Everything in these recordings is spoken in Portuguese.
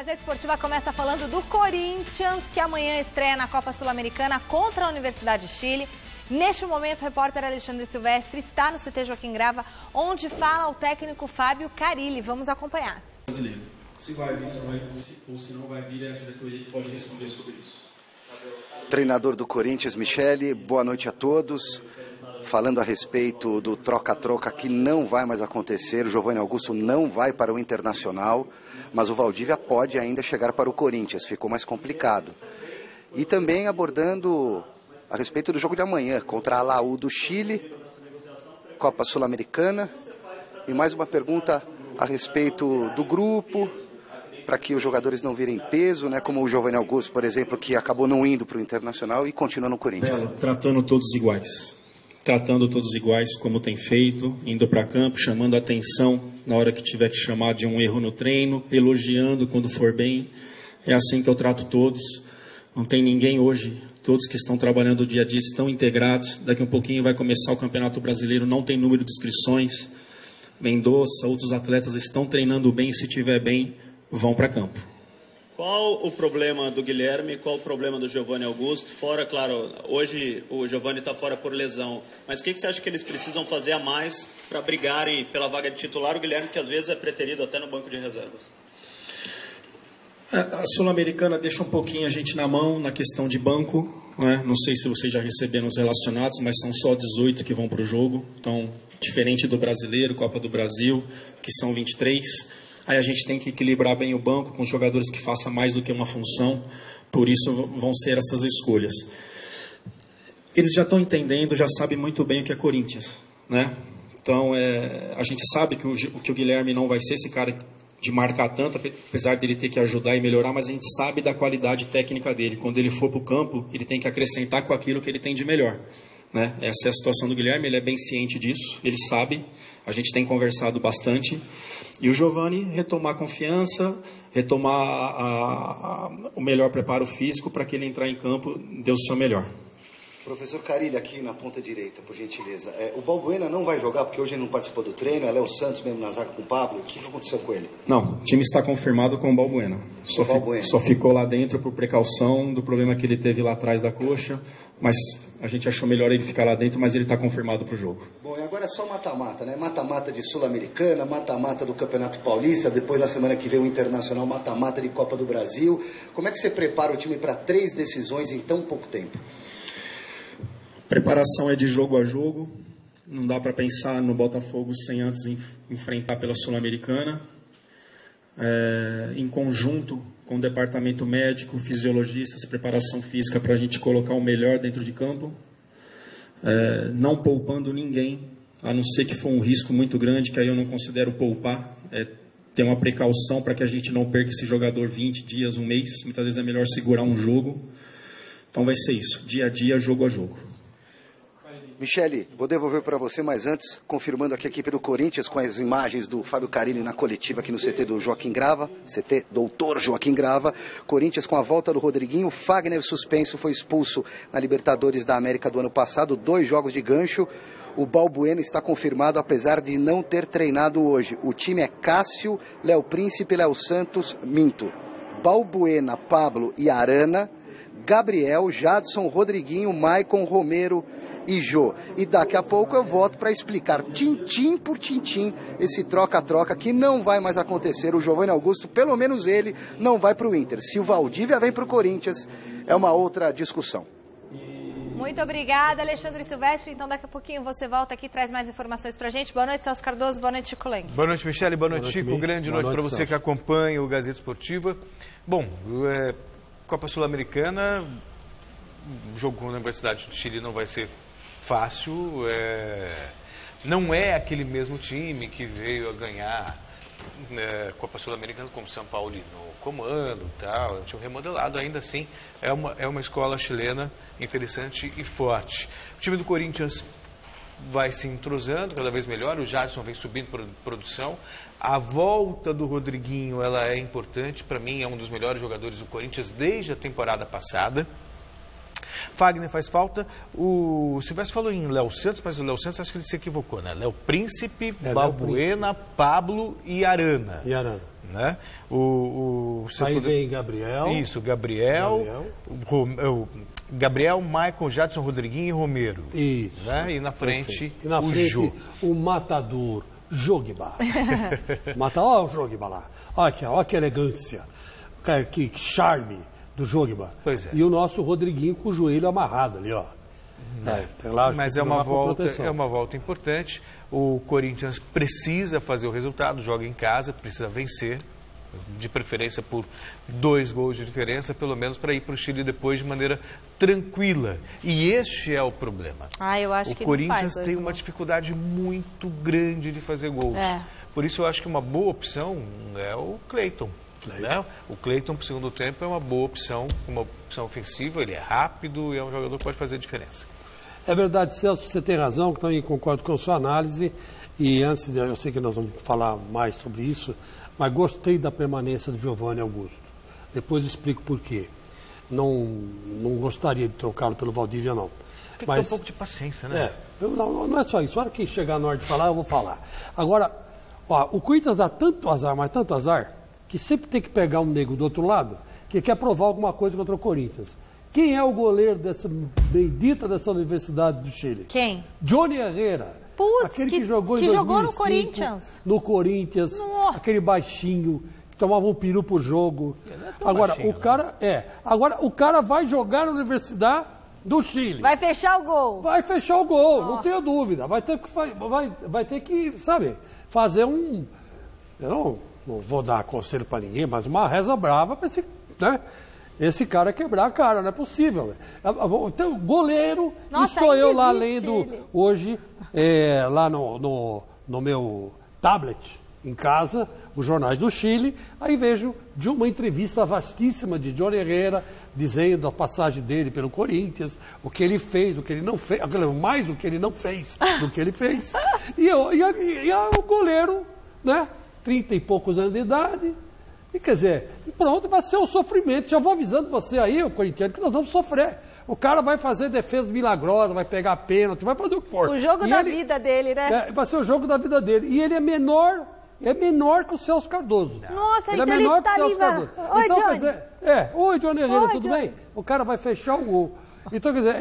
Gazeta Esportiva começa falando do Corinthians, que amanhã estreia na Copa Sul-Americana contra a Universidade de Chile. Neste momento, o repórter Alexandre Silvestre está no CT Joaquim Grava, onde fala o técnico Fábio Carilli. Vamos acompanhar. Se vai vir, ou se não vai vir, a diretoria que pode responder sobre isso. Treinador do Corinthians, Michele, boa noite a todos. Falando a respeito do troca-troca que não vai mais acontecer, o Giovanni Augusto não vai para o Internacional, mas o Valdívia pode ainda chegar para o Corinthians, ficou mais complicado. E também abordando a respeito do jogo de amanhã, contra a Laú do Chile, Copa Sul-Americana, e mais uma pergunta a respeito do grupo, para que os jogadores não virem peso, né, como o Giovanni Augusto, por exemplo, que acabou não indo para o Internacional e continua no Corinthians. Tratando todos iguais. Tratando todos iguais como tem feito, indo para campo, chamando a atenção na hora que tiver que chamar de um erro no treino, elogiando quando for bem. É assim que eu trato todos. Não tem ninguém hoje, todos que estão trabalhando o dia a dia estão integrados. Daqui a um pouquinho vai começar o Campeonato Brasileiro, não tem número de inscrições. Mendonça, outros atletas estão treinando bem, se estiver bem, vão para campo. Qual o problema do Guilherme, qual o problema do Giovanni Augusto? Fora, claro, hoje o Giovanni está fora por lesão, mas o que você acha que eles precisam fazer a mais para brigarem pela vaga de titular? O Guilherme, que às vezes é preterido até no banco de reservas. A Sul-Americana deixa um pouquinho a gente na mão na questão de banco, né? Não sei se vocês já receberam os relacionados, mas são só 18 que vão para o jogo, então diferente do Brasileiro, Copa do Brasil, que são 23. Aí a gente tem que equilibrar bem o banco com jogadores que façam mais do que uma função, por isso vão ser essas escolhas. Eles já estão entendendo, já sabem muito bem o que é Corinthians, né? Então a gente sabe que o Guilherme não vai ser esse cara de marcar tanto, apesar dele ter que ajudar e melhorar, mas a gente sabe da qualidade técnica dele. Quando ele for para o campo, ele tem que acrescentar com aquilo que ele tem de melhor, né? Essa é a situação do Guilherme, ele é bem ciente disso, ele sabe, a gente tem conversado bastante. E o Giovanni retomar a confiança, retomar o melhor preparo físico para que ele entrar em campo dê o seu melhor. Professor Carilli, aqui na ponta direita, por gentileza. O Balbuena não vai jogar porque hoje ele não participou do treino, é Léo Santos mesmo na zaga com o Pablo. O que aconteceu com ele? Não, o time está confirmado com o Balbuena. Só ficou lá dentro por precaução do problema que ele teve lá atrás da coxa, mas a gente achou melhor ele ficar lá dentro, mas ele está confirmado para o jogo. Bom, e agora é só mata-mata, né? Mata-mata de Sul-Americana, mata-mata do Campeonato Paulista, depois na semana que vem o Internacional, mata-mata de Copa do Brasil. Como é que você prepara o time para 3 decisões em tão pouco tempo? Preparação é de jogo a jogo, não dá para pensar no Botafogo sem antes enfrentar pela Sul-Americana. Em conjunto com o departamento médico, fisiologistas, preparação física para a gente colocar o melhor dentro de campo, não poupando ninguém, a não ser que for um risco muito grande, que aí eu não considero poupar, ter uma precaução para que a gente não perca esse jogador 20 dias, um mês, muitas vezes é melhor segurar um jogo, então vai ser isso, dia a dia, jogo a jogo. Michele, vou devolver para você, mas antes, confirmando aqui a equipe do Corinthians com as imagens do Fábio Carilli na coletiva aqui no CT do Joaquim Grava, CT Doutor Joaquim Grava. Corinthians com a volta do Rodriguinho, Fagner suspenso, foi expulso na Libertadores da América do ano passado, 2 jogos de gancho. O Balbuena está confirmado, apesar de não ter treinado hoje. O time é Cássio, Léo Príncipe, Léo Santos, Balbuena, Pablo e Arana, Gabriel, Jadson, Rodriguinho, Maicon, Romero e Jô. E daqui a pouco eu volto para explicar tintim por tintim esse troca-troca que não vai mais acontecer. O Giovanni Augusto, pelo menos ele, não vai para o Inter. Se o Valdívia vem para o Corinthians, é uma outra discussão. Muito obrigada, Alexandre Silvestre. Então daqui a pouquinho você volta aqui e traz mais informações para a gente. Boa noite, Celso Cardoso. Boa noite, Chico Lenk. Boa noite, Michele. Boa noite, Chico. Grande noite para você que acompanha o Gazeta Esportiva. Bom, Copa Sul-Americana, o jogo com a Universidade do Chile não vai ser fácil, não é aquele mesmo time que veio a ganhar Copa Sul-Americana como São Paulo no comando e tal, é um time remodelado, ainda assim é uma escola chilena interessante e forte. O time do Corinthians vai se entrosando cada vez melhor, o Jadson vem subindo produção, a volta do Rodriguinho ela é importante, para mim é um dos melhores jogadores do Corinthians desde a temporada passada. Fagner faz falta. O Silvestre falou em Léo Santos, mas o Léo Santos acho que ele se equivocou, né? Léo Príncipe, Balbuena, Pablo e Arana. Né? Aí vem Gabriel. Isso, Gabriel, Maicon, Jadson, Rodriguinho e Romero. Isso. Né? E na frente, e na frente Jô. O matador, Jogba. Olha o Jogba lá. Olha que elegância, que charme do Jogba. Pois é. E o nosso Rodriguinho com o joelho amarrado ali, ó. Mas é uma volta importante. O Corinthians precisa fazer o resultado, joga em casa, precisa vencer, de preferência por 2 gols de diferença, pelo menos para ir para o Chile depois de maneira tranquila. E este é o problema. Eu acho que o Corinthians tem uma dificuldade muito grande de fazer gols. Por isso eu acho que uma boa opção é o Cleiton. Né? O Cleiton, para o segundo tempo, é uma boa opção, uma opção ofensiva, ele é rápido e é um jogador que pode fazer a diferença. É verdade, Celso, você tem razão, também concordo com a sua análise. E antes, eu sei que nós vamos falar mais sobre isso, mas gostei da permanência do Giovani Augusto. Depois eu explico por quê. Não gostaria de trocá-lo pelo Valdívia, não. Tem que ter um pouco de paciência, né? Não é só isso. A hora que chegar na hora de falar, eu vou falar. Agora, o Corinthians dá tanto azar, mas tanto azar, que sempre tem que pegar um nego do outro lado que quer provar alguma coisa contra o Corinthians. Quem é o goleiro dessa bendita dessa Universidade do Chile? Quem? Johnny Herrera. Putz, aquele que jogou em 2005, no Corinthians. No Corinthians, aquele baixinho, que tomava um peru por jogo. Agora, o cara vai jogar na Universidade do Chile. Vai fechar o gol. Vai fechar o gol, não tenho dúvida. Vai ter que, sabe, fazer um... Eu não vou dar conselho para ninguém, mas uma reza brava para esse cara quebrar a cara, não é possível. Então, goleiro, estou eu lá lendo hoje, lá no meu tablet, em casa, os jornais do Chile, aí vejo de uma entrevista vastíssima de Johnny Herrera, dizendo a passagem dele pelo Corinthians, o que ele fez, o que ele não fez, mais o que ele não fez do que ele fez. E o goleiro, né, 30 e poucos anos de idade, e quer dizer, pronto, vai ser um sofrimento. Já vou avisando você aí, o corintiano, que nós vamos sofrer. O cara vai fazer defesa milagrosa, vai pegar pênalti, vai fazer o que for. O jogo da vida dele, né? Vai ser o jogo da vida dele. E ele é menor que o Celso Cardoso. Nossa, ele é menor que o Celso Cardoso. Oi, então, Johnny. quer dizer, oi, Johnny Herrera, tudo bem? O cara vai fechar o gol. Então, quer dizer,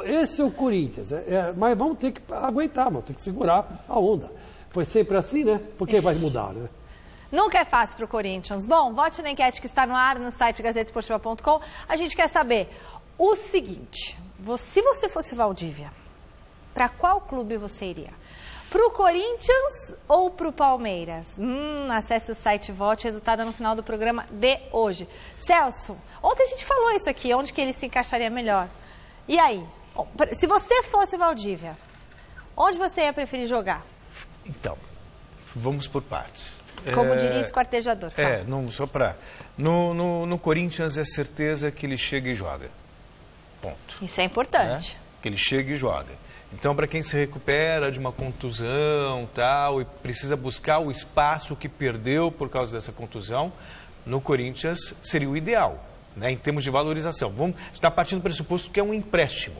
esse é o Corinthians. Mas vamos ter que aguentar, vamos ter que segurar a onda. Foi sempre assim, né? Porque vai mudar, né? Nunca é fácil para o Corinthians. Bom, vote na enquete que está no ar no site gazetesportiva.com. A gente quer saber o seguinte: se você fosse Valdívia, para qual clube você iria? Para o Corinthians ou para o Palmeiras? Acesse o site e vote. Resultado no final do programa de hoje. Celso, ontem a gente falou isso aqui, onde que ele se encaixaria melhor. E aí? Se você fosse Valdívia, onde você ia preferir jogar? Então, vamos por partes. Como diria esse quartejador. Só para... No Corinthians é certeza que ele chega e joga. Ponto. Isso é importante. Que ele chega e joga. Então, para quem se recupera de uma contusão tal, e precisa buscar o espaço que perdeu por causa dessa contusão, no Corinthians seria o ideal, né, em termos de valorização. Vamos estar partindo do pressuposto que é um empréstimo,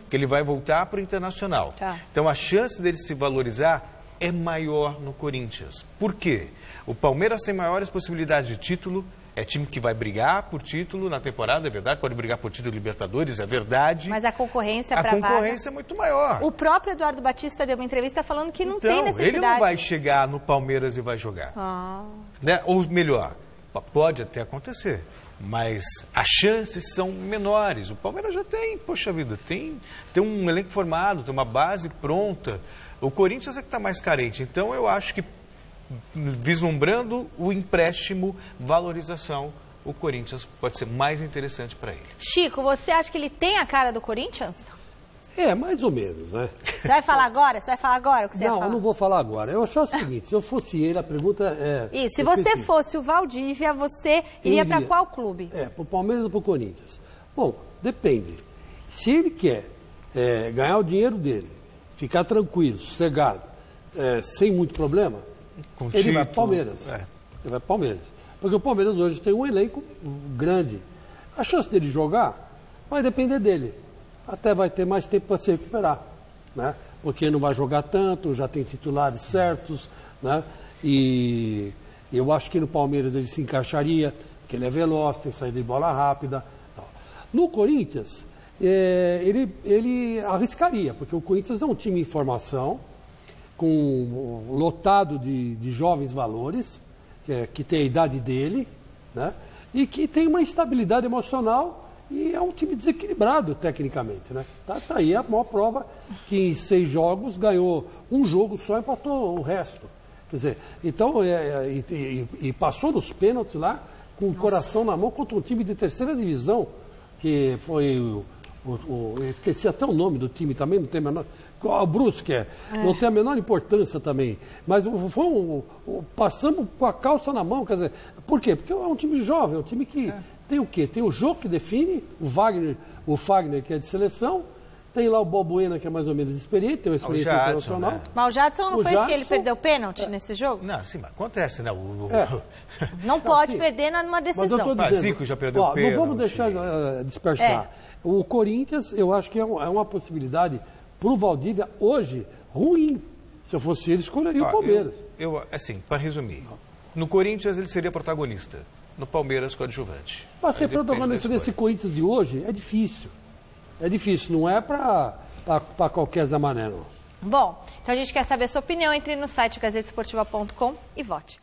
que ele vai voltar para o Internacional. Então, a chance dele se valorizar é maior no Corinthians. Por quê? O Palmeiras tem maiores possibilidades de título, é time que vai brigar por título na temporada, é verdade, pode brigar por título Libertadores, é verdade. Mas a concorrência para a concorrência é muito maior. O próprio Eduardo Batista deu uma entrevista falando que não tem necessidade. Ele não vai chegar no Palmeiras e vai jogar. Né? Ou melhor, pode até acontecer, mas as chances são menores. O Palmeiras já tem, poxa vida, tem um elenco formado, tem uma base pronta. O Corinthians é que está mais carente. Então, eu acho que, vislumbrando o empréstimo, valorização, o Corinthians pode ser mais interessante para ele. Chico, você acha que ele tem a cara do Corinthians? Mais ou menos, né? Você vai falar agora? Você vai falar agora o que você ia falar? Não, eu não vou falar agora. Eu acho o seguinte, se eu fosse ele, a pergunta é... Isso, se você fosse o Valdívia, você iria para qual clube? Para o Palmeiras ou para o Corinthians? Bom, depende. Se ele quer ganhar o dinheiro dele, ficar tranquilo, sossegado, sem muito problema, ele vai para o Palmeiras. Ele vai para o Palmeiras. Porque o Palmeiras hoje tem um elenco grande. A chance dele jogar vai depender dele. até vai ter mais tempo para se recuperar, né? Porque não vai jogar tanto, já tem titulares certos, né? E eu acho que no Palmeiras ele se encaixaria, porque ele é veloz, tem saída de bola rápida. Tal. No Corinthians, ele arriscaria, porque o Corinthians é um time em formação, lotado de jovens valores, que tem a idade dele, né? E que tem uma instabilidade emocional e é um time desequilibrado tecnicamente, né? Tá aí a maior prova que em 6 jogos ganhou um jogo só e empatou o resto. Quer dizer, então, e passou nos pênaltis lá com o coração na mão contra um time de 3ª divisão, que foi eu esqueci até o nome do time também, não tem a menor... O Brusque, não tem a menor importância também. Mas passamos com a calça na mão, quer dizer, por quê? Porque é um time jovem, é um time que tem o quê? Tem o Jô que define, o Fagner que é de seleção, tem lá o Balbuena que é mais ou menos experiente, tem uma experiência internacional. Né? Mas o Jadson não foi isso que ele perdeu pênalti nesse jogo? Não, sim, mas acontece, né? Não pode perder numa decisão. Mas eu tô dizendo, Zico já perdeu pênalti. Não vamos deixar dispersar. O Corinthians, eu acho que é uma possibilidade para o Valdívia hoje ruim. Se eu fosse ele, escolheria o Palmeiras. Assim, para resumir, no Corinthians ele seria protagonista, no Palmeiras coadjuvante. Mas ser protagonista desse Corinthians de hoje é difícil. É difícil, não é para qualquer Zé Mané, não. Bom, então a gente quer saber a sua opinião. Entre no site gazetesportiva.com e vote.